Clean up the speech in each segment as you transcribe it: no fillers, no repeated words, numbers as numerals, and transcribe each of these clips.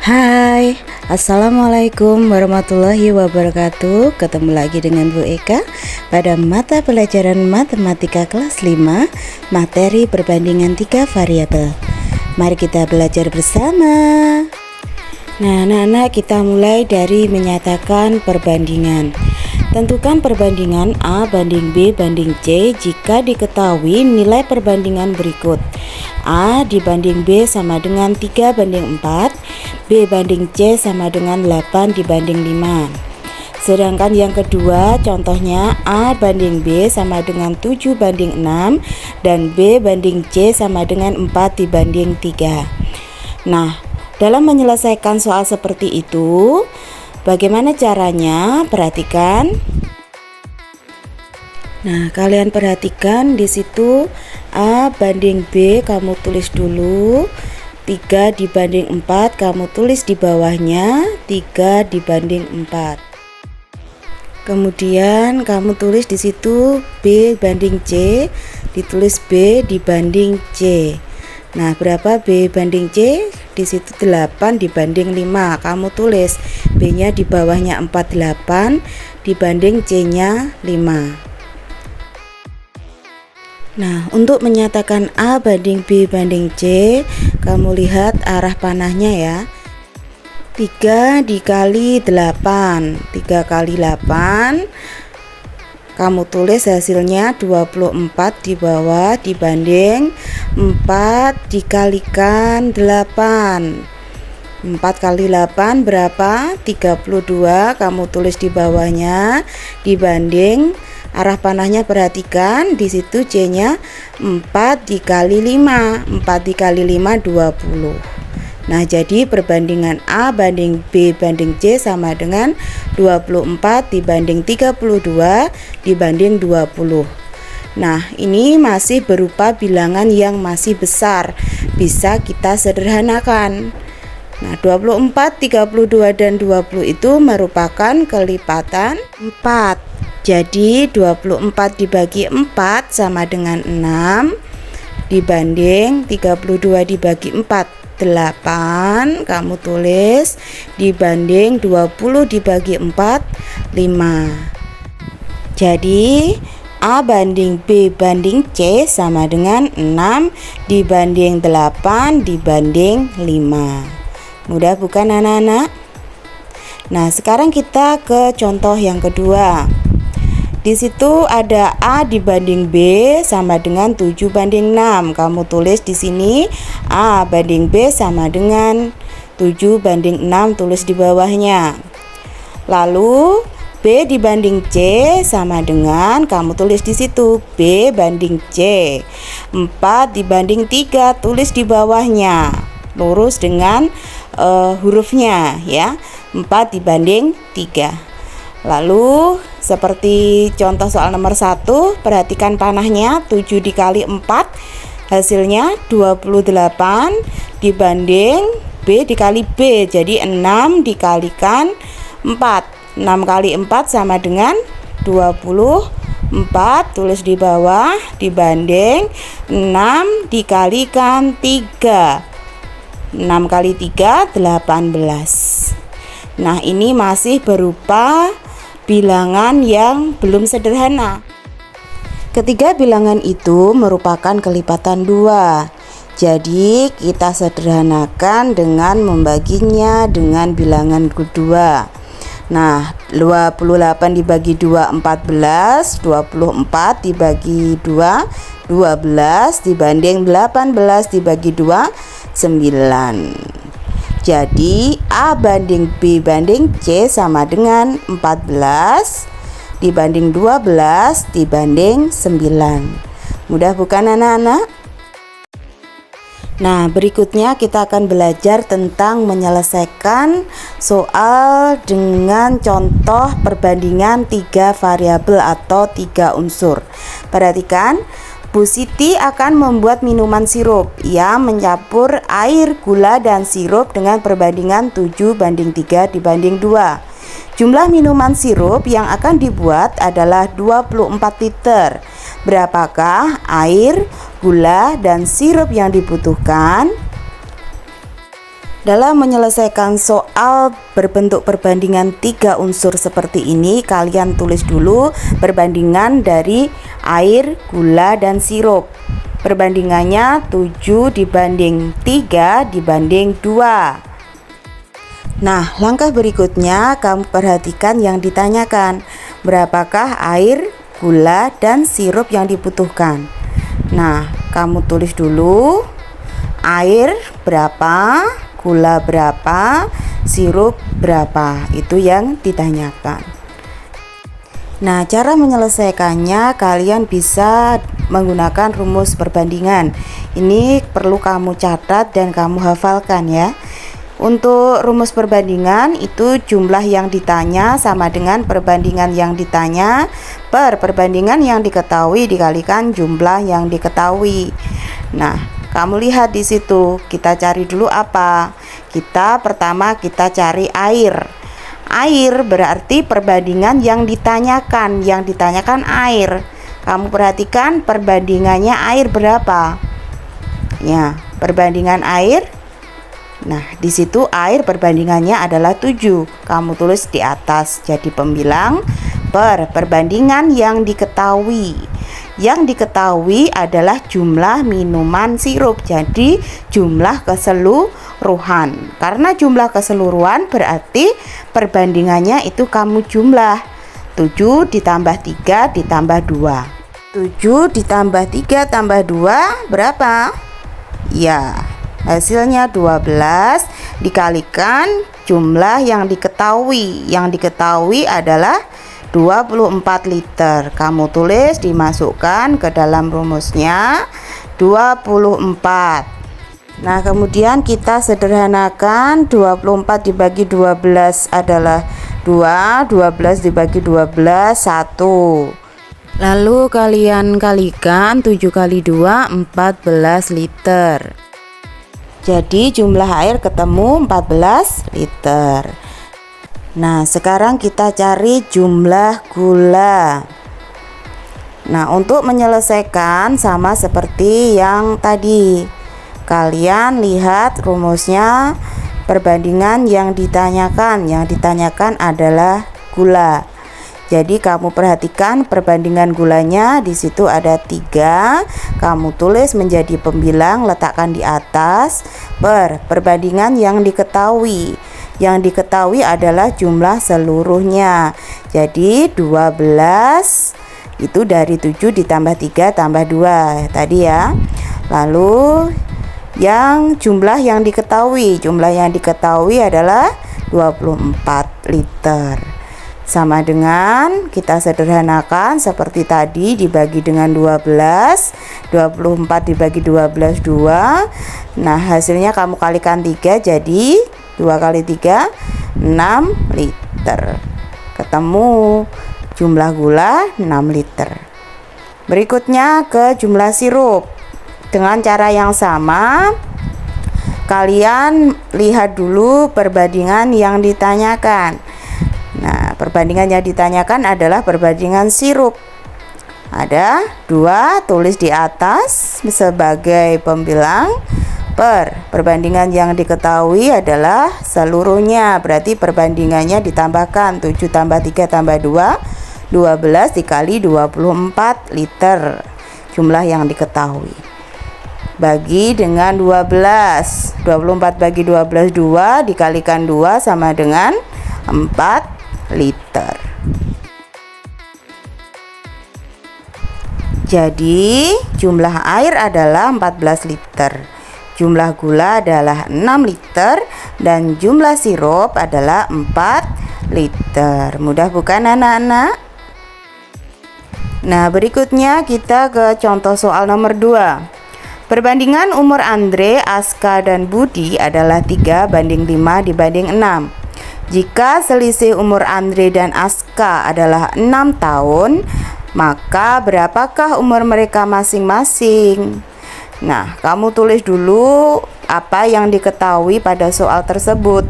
Hai, Assalamualaikum warahmatullahi wabarakatuh. Ketemu lagi dengan Bu Eka pada mata pelajaran Matematika kelas 5, materi perbandingan 3 variabel. Mari kita belajar bersama. Nah, anak-anak, kita mulai dari menyatakan perbandingan. Tentukan perbandingan A banding B banding C jika diketahui nilai perbandingan berikut. A dibanding B sama dengan 3 banding 4, B banding C sama dengan 8 dibanding 5. Sedangkan yang kedua, contohnya A banding B sama dengan 7 banding 6 dan B banding C sama dengan 4 dibanding 3. Nah, dalam menyelesaikan soal seperti itu, bagaimana caranya? Perhatikan. Nah, kalian perhatikan di situ A banding B kamu tulis dulu, 3 dibanding 4 kamu tulis di bawahnya 3 dibanding 4. Kemudian kamu tulis di situ B banding C, ditulis B dibanding C. Nah, berapa B banding C? Di situ 8 dibanding 5. Kamu tulis B-nya di bawahnya 48 dibanding C-nya 5. Nah, untuk menyatakan A banding B banding C, kamu lihat arah panahnya ya. 3 dikali 8, 3 kali 8, kamu tulis hasilnya 24 di bawah dibanding 4 dikalikan 8. 4 kali 8 berapa? 32, kamu tulis di bawahnya dibanding arah panahnya, perhatikan di situ C-nya 4 dikali 5. 4 dikali 5 20. Nah, jadi perbandingan A banding B banding C sama dengan 24 dibanding 32 dibanding 20. Nah, ini masih berupa bilangan yang masih besar, bisa kita sederhanakan. Nah, 24, 32 dan 20 itu merupakan kelipatan 4. Jadi 24 dibagi 4 sama dengan 6 dibanding 32 dibagi 4 8, kamu tulis dibanding 20 dibagi 4 5. Jadi A banding B banding C sama dengan 6 dibanding 8 dibanding 5. Mudah bukan anak-anak? Nah, sekarang kita ke contoh yang kedua. Di situ ada A dibanding B sama dengan 7 banding 6. Kamu tulis di sini A banding B sama dengan 7 banding 6, tulis di bawahnya. Lalu B dibanding C sama dengan, kamu tulis di situ B banding C. 4 dibanding 3, tulis di bawahnya. Lurus dengan hurufnya ya. 4 dibanding 3. Lalu seperti contoh soal nomor 1, perhatikan panahnya 7 dikali 4, hasilnya 28 dibanding B dikali B, jadi 6 dikalikan 4. 6 kali 4 sama dengan 24, tulis di bawah dibanding 6 dikalikan 3. 6 kali 3 18. Nah, ini masih berupa bilangan yang belum sederhana. Ketiga bilangan itu merupakan kelipatan 2. Jadi kita sederhanakan dengan membaginya dengan bilangan kedua. Nah, 28 dibagi 2 14, 24 dibagi 2 12 dibanding 18 dibagi 2 9. Jadi A banding B banding C sama dengan 14 dibanding 12 dibanding 9. Mudah bukan anak-anak? Nah, berikutnya kita akan belajar tentang menyelesaikan soal dengan contoh perbandingan 3 variabel atau 3 unsur. Perhatikan, Bu Siti akan membuat minuman sirup. Ia mencampur air, gula, dan sirup dengan perbandingan 7 banding 3 dibanding 2. Jumlah minuman sirup yang akan dibuat adalah 24 liter. Berapakah air, gula, dan sirup yang dibutuhkan? Dalam menyelesaikan soal berbentuk perbandingan 3 unsur seperti ini, kalian tulis dulu perbandingan dari air, gula, dan sirup. Perbandingannya 7 dibanding 3 dibanding 2. Nah, langkah berikutnya kamu perhatikan yang ditanyakan. Berapakah air, gula, dan sirup yang dibutuhkan? Nah, kamu tulis dulu air berapa, gula berapa, sirup berapa, itu yang ditanyakan. Nah, cara menyelesaikannya kalian bisa menggunakan rumus perbandingan. Ini perlu kamu catat dan kamu hafalkan ya. Untuk rumus perbandingan itu jumlah yang ditanya sama dengan perbandingan yang ditanya per perbandingan yang diketahui dikalikan jumlah yang diketahui. Nah, kamu lihat di situ, kita cari dulu apa? Pertama kita cari air. Air berarti perbandingan yang ditanyakan. Yang ditanyakan air. Kamu perhatikan perbandingannya air berapa? Ya, perbandingan air. Nah, di situ air perbandingannya adalah 7. Kamu tulis di atas jadi pembilang per perbandingan yang diketahui. Yang diketahui adalah jumlah minuman sirup, jadi jumlah keseluruhan. Karena jumlah keseluruhan berarti perbandingannya itu kamu jumlah 7 ditambah 3 ditambah 2. 7 ditambah 3 tambah 2 berapa? Ya, hasilnya 12 dikalikan jumlah yang diketahui. Yang diketahui adalah 24 liter. Kamu tulis, dimasukkan ke dalam rumusnya 24. Nah, kemudian kita sederhanakan. 24 dibagi 12 adalah 2, 12 dibagi 12 1. Lalu kalian kalikan 7 kali 2 14 liter. Jadi jumlah air ketemu 14 liter. Nah, sekarang kita cari jumlah gula. Nah, untuk menyelesaikan sama seperti yang tadi. Kalian lihat rumusnya perbandingan yang ditanyakan. Yang ditanyakan adalah gula. Jadi kamu perhatikan perbandingan gulanya di situ ada 3. Kamu tulis menjadi pembilang, letakkan di atas per perbandingan yang diketahui. Yang diketahui adalah jumlah seluruhnya. Jadi 12 itu dari 7 ditambah 3 tambah 2 tadi ya. Lalu yang jumlah yang diketahui adalah 24 liter. Sama dengan kita sederhanakan seperti tadi, dibagi dengan 12. 24 dibagi 12 2. Nah, hasilnya kamu kalikan 3 jadi 2 kali 3 6 liter. Ketemu jumlah gula 6 liter. Berikutnya ke jumlah sirup. Dengan cara yang sama, kalian lihat dulu perbandingan yang ditanyakan. Nah, perbandingan yang ditanyakan adalah perbandingan sirup. Ada 2, tulis di atas sebagai pembilang per perbandingan yang diketahui adalah seluruhnya. Berarti perbandingannya ditambahkan 7 tambah 3 tambah 2 12 dikali 24 liter. Jumlah yang diketahui. Bagi dengan 12. 24 bagi 12 2 dikalikan 2 sama dengan 4 liter. Jadi jumlah air adalah 14 liter. Jumlah gula adalah 6 liter dan jumlah sirup adalah 4 liter. Mudah bukan anak-anak? Nah, berikutnya kita ke contoh soal nomor 2. Perbandingan umur Andre, Aska, dan Budi adalah 3 banding 5 dibanding 6. Jika selisih umur Andre dan Aska adalah 6 tahun, maka berapakah umur mereka masing-masing? Nah, kamu tulis dulu apa yang diketahui pada soal tersebut.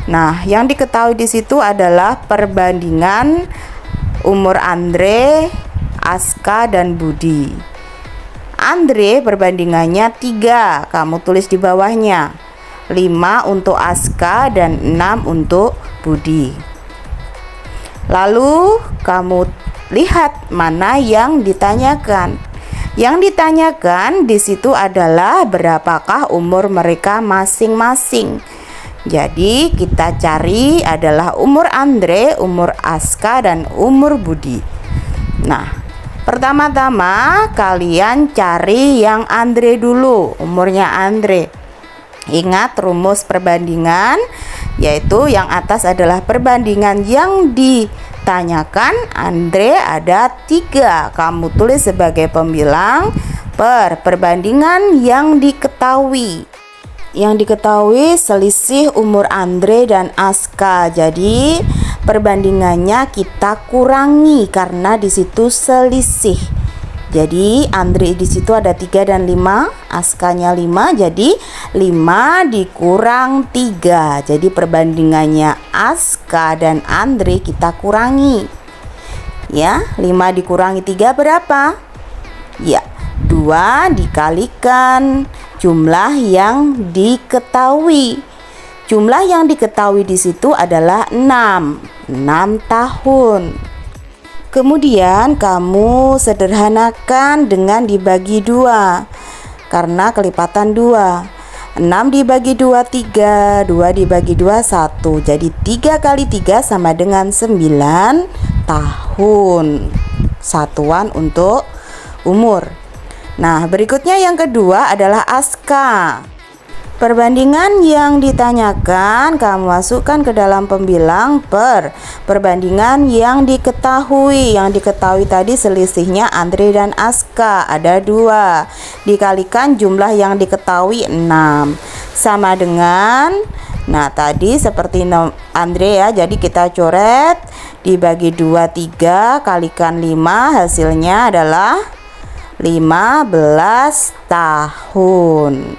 Nah, yang diketahui di situ adalah perbandingan umur Andre, Aska, dan Budi. Andre perbandingannya 3, kamu tulis di bawahnya. 5 untuk Aska dan 6 untuk Budi. Lalu kamu lihat mana yang ditanyakan. Yang ditanyakan di situ adalah berapakah umur mereka masing-masing. Jadi kita cari adalah umur Andre, umur Aska, dan umur Budi. Nah, pertama-tama kalian cari yang Andre dulu, umurnya Andre. Ingat rumus perbandingan, yaitu yang atas adalah perbandingan yang ditanyakan. Andre ada 3, kamu tulis sebagai pembilang per perbandingan yang diketahui. Yang diketahui selisih umur Andre dan Aska. Jadi perbandingannya kita kurangi karena di situ selisih. Jadi Andre di situ ada 3 dan 5, Askanya 5, jadi 5 dikurang 3. Jadi perbandingannya Aska dan Andre kita kurangi. Ya, 5 dikurangi 3 berapa? Ya, 2 dikalikan jumlah yang diketahui. Jumlah yang diketahui di situ adalah 6 tahun. Kemudian kamu sederhanakan dengan dibagi 2 karena kelipatan 2. 6 dibagi 2 3, 2 dibagi 2 1. Jadi 3 kali 3 sama dengan 9 tahun. Satuan untuk umur. Nah, berikutnya yang kedua adalah Aska. Perbandingan yang ditanyakan kamu masukkan ke dalam pembilang per perbandingan yang diketahui. Yang diketahui tadi selisihnya Andre dan Aska ada 2 dikalikan jumlah yang diketahui 6 sama dengan, nah tadi seperti Andre ya, jadi kita coret dibagi 2 3 kalikan 5, hasilnya adalah 15 tahun.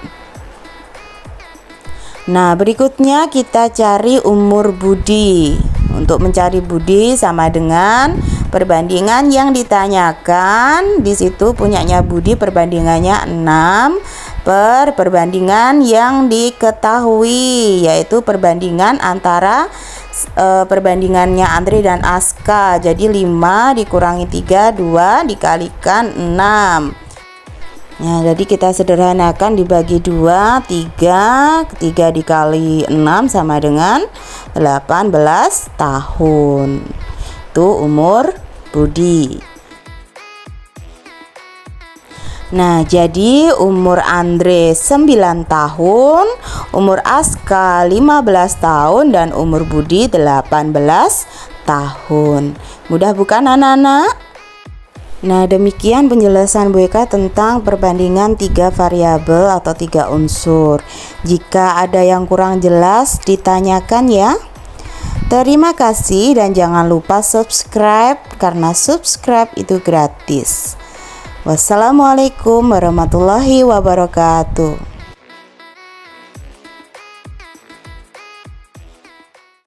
Nah, berikutnya kita cari umur Budi. Untuk mencari Budi sama dengan perbandingan yang ditanyakan. Di situ punyanya Budi perbandingannya 6 per perbandingan yang diketahui, yaitu perbandingan antara perbandingannya Andre dan Aska. Jadi 5 dikurangi 3, 2 dikalikan 6. Nah, jadi kita sederhanakan dibagi 2, 3 dikali 6 sama dengan 18 tahun. Itu umur Budi. Nah, jadi umur Andre 9 tahun, umur Aska 15 tahun, dan umur Budi 18 tahun. Mudah bukan anak-anak? Nah, demikian penjelasan Bu Eka tentang perbandingan 3 variabel atau 3 unsur. Jika ada yang kurang jelas ditanyakan ya. Terima kasih dan jangan lupa subscribe karena subscribe itu gratis. Wassalamualaikum warahmatullahi wabarakatuh.